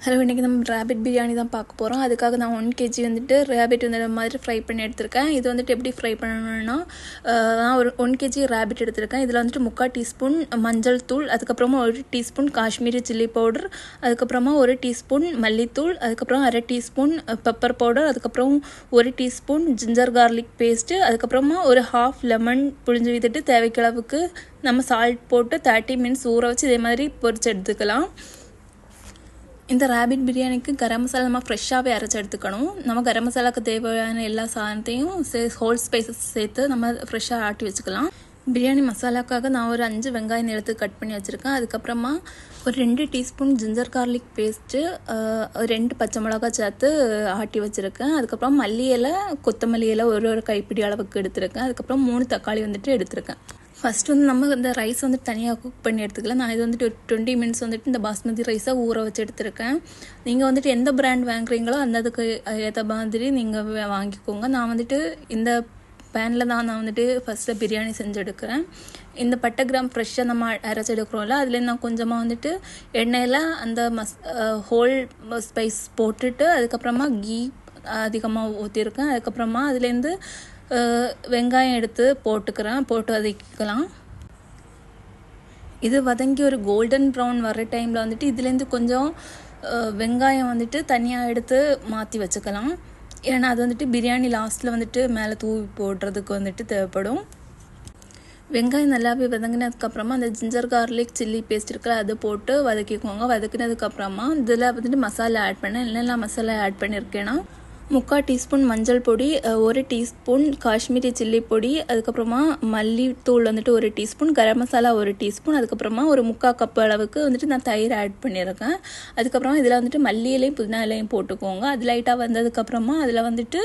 Hello, இன்றைக்கி நம்ம rapid biryani தான் பார்க்க போகிறோம். அதுக்காக நான் 1 kg வந்துட்டு ரேபிட் இந்த மாதிரி ஃப்ரை பண்ணி எடுத்திருக்கேன். இது வந்துட்டு எப்படி ஃப்ரை பண்ணணும்னா, நான் ஒரு 1 kg ரேபிட் எடுத்திருக்கேன். இதில் வந்துட்டு 3/4 டீஸ்பூன் மஞ்சள் தூள், அதுக்கப்புறமா 1 டீஸ்பூன் காஷ்மீரி சில்லி பவுடர், அதுக்கப்புறமா 1 டீஸ்பூன் மல்லித்தூள், அதுக்கப்புறம் 1/2 டீஸ்பூன் பெப்பர் பவுடர், அதுக்கப்புறம் 1 டீஸ்பூன் ஜிஞ்சர் கார்லிக் பேஸ்ட்டு, அதுக்கப்புறமா ஒரு ஹாஃப் லெமன் புழிஞ்சு விட்டுட்டு தேவைக்களவுக்கு நம்ம சால்ட் போட்டு 30 மினிட்ஸ் ஊற வச்சு இதே மாதிரி பொரிச்சு எடுத்துக்கலாம். இந்த ரேபிட் பிரியாணிக்கு கரம் மசாலா நம்ம ஃப்ரெஷ்ஷாகவே அரைச்சி எடுத்துக்கணும். நம்ம கரம் மசாலாவுக்கு தேவையான எல்லா சாதனத்தையும் ஹோல் ஸ்பைசஸ் சேர்த்து நம்ம ஃப்ரெஷ்ஷாக ஆட்டி வச்சுக்கலாம். பிரியாணி மசாலாக்காக நான் ஒரு 5 வெங்காயம் எடுத்து கட் பண்ணி வச்சுருக்கேன். அதுக்கப்புறமா ஒரு 2 டீஸ்பூன் ஜிஞ்சர் கார்லிக் பேஸ்ட்டு, 2 பச்சை மிளகாய் சேர்த்து ஆட்டி வச்சுருக்கேன். அதுக்கப்புறம் மல்லி இலை, கொத்தமல்லி இலை ஒரு கைப்பிடி அளவுக்கு எடுத்துருக்கேன். அதுக்கப்புறம் 3 தக்காளி வந்துட்டு எடுத்துருக்கேன். ஃபஸ்ட்டு வந்து நம்ம இந்த ரைஸ் வந்துட்டு தனியாக குக் பண்ணி எடுத்துக்கலாம். நான் இது வந்துட்டு ஒரு 20 மினிட்ஸ் வந்துட்டு இந்த பாஸ்மதி ரைஸை ஊற வச்சு எடுத்துருக்கேன். நீங்கள் வந்துட்டு எந்த பிராண்ட் வாங்குறீங்களோ அதுக்கு ஏற்ற மாதிரி நீங்கள் வாங்கிக்கோங்க. நான் வந்துட்டு இந்த பேனில் தான் நான் வந்துட்டு ஃபஸ்ட்டு பிரியாணி செஞ்சு எடுக்கிறேன். இந்த பட்டை கிராம் ஃப்ரெஷ்ஷாக நம்ம அரைச்சி எடுக்கிறோம்ல, அதுலேருந்து நான் கொஞ்சமாக வந்துட்டு எண்ணெயில் அந்த ஹோல் ஸ்பைஸ் போட்டுட்டு அதுக்கப்புறமா கீ அதிகமாக ஊற்றிருக்கேன். அதுக்கப்புறமா அதுலேருந்து வெங்காயம் எடுத்து போட்டு வதக்கிக்கலாம். இது வதங்கி ஒரு கோல்டன் ப்ரௌன் வர டைமில் வந்துட்டு இதுலேருந்து கொஞ்சம் வெங்காயம் வந்துட்டு தனியாக எடுத்து மாற்றி வச்சுக்கலாம். ஏன்னா அது வந்துட்டு பிரியாணி லாஸ்ட்டில் வந்துட்டு மேலே தூவி போடுறதுக்கு வந்துட்டு தேவைப்படும். வெங்காயம் நல்லாவே வதங்கினதுக்கப்புறமா அந்த ஜிஞ்சர் கார்லிக் சில்லி பேஸ்ட் இருக்கிற அதை போட்டு வதக்கிக்கோங்க. வதக்கினதுக்கப்புறமா இதில் வந்துட்டு மசாலா ஆட் பண்ணேன். என்னென்ன மசாலா ஆட் பண்ணியிருக்கேன்னா, 3/4 டீஸ்பூன் மஞ்சள் பொடி, 1 டீஸ்பூன் காஷ்மீரி சில்லி பொடி, அதுக்கப்புறமா மல்லித்தூள் வந்துட்டு 1 டீஸ்பூன், கரம் மசாலா 1 டீஸ்பூன், அதுக்கப்புறமா ஒரு 3/4 கப் அளவுக்கு வந்துட்டு நான் தயிர் ஆட் பண்ணியிருக்கேன். அதுக்கப்புறமா இதில் வந்துட்டு மல்லி இலையும் புதினா இலையும் போட்டுக்கோங்க. அது லைட்டாக வந்ததுக்கப்புறமா அதில் வந்துட்டு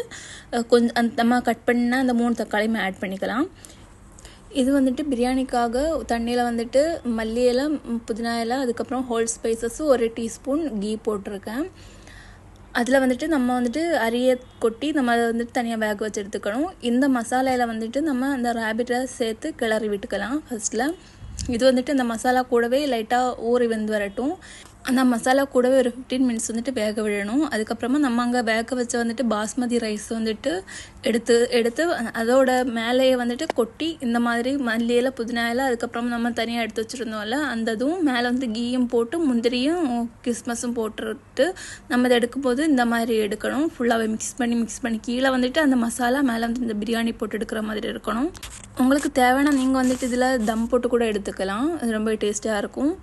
கொஞ்சம் நம்ம கட் பண்ண அந்த 3 தக்காளியுமே ஆட் பண்ணிக்கலாம். இது வந்துட்டு பிரியாணிக்காக தண்ணியில் வந்துட்டு மல்லி இலை, புதினா இலை, அதுக்கப்புறம் ஹோல் ஸ்பைசஸும் 1 டீஸ்பூன் கீ போட்டிருக்கேன். அதில் வந்துட்டு நம்ம வந்துட்டு அரிய கொட்டி நம்ம அதை வந்துட்டு தனியாக வேக வச்சு எடுத்துக்கணும். இந்த மசாலையில் வந்துட்டு நம்ம அந்த ரேபிட்டை சேர்த்து கிளறி விட்டுக்கலாம். ஃபஸ்ட்டில் இது வந்துட்டு அந்த மசாலா கூடவே லைட்டாக ஊறி வெந்து வரட்டும். அந்த மசாலா கூடவே ஒரு 15 மினிட்ஸ் வந்துட்டு வேக விடணும். அதுக்கப்புறமா நம்ம அங்கே வேக வச்ச வந்துட்டு பாஸ்மதி ரைஸ் வந்துட்டு எடுத்து அதோட மேலேயே வந்துட்டு கொட்டி இந்த மாதிரி மல்லியில் புதினாயில் அதுக்கப்புறமா நம்ம தனியாக எடுத்து வச்சுருந்தோம்ல அந்த இதுவும் மேலே வந்து கீயும் போட்டு முந்திரியும் கிஸ்மஸும் போட்டுட்டு நம்ம இதை எடுக்கும்போது இந்த மாதிரி எடுக்கணும். ஃபுல்லாகவே மிக்ஸ் பண்ணி கீழே வந்துட்டு அந்த மசாலா மேலே வந்து இந்த பிரியாணி போட்டு எடுக்கிற மாதிரி இருக்கணும். உங்களுக்கு தேவைன்னா நீங்கள் வந்துட்டு இதில் தம் போட்டு கூட எடுத்துக்கலாம். அது ரொம்ப டேஸ்ட்டாக இருக்கும்.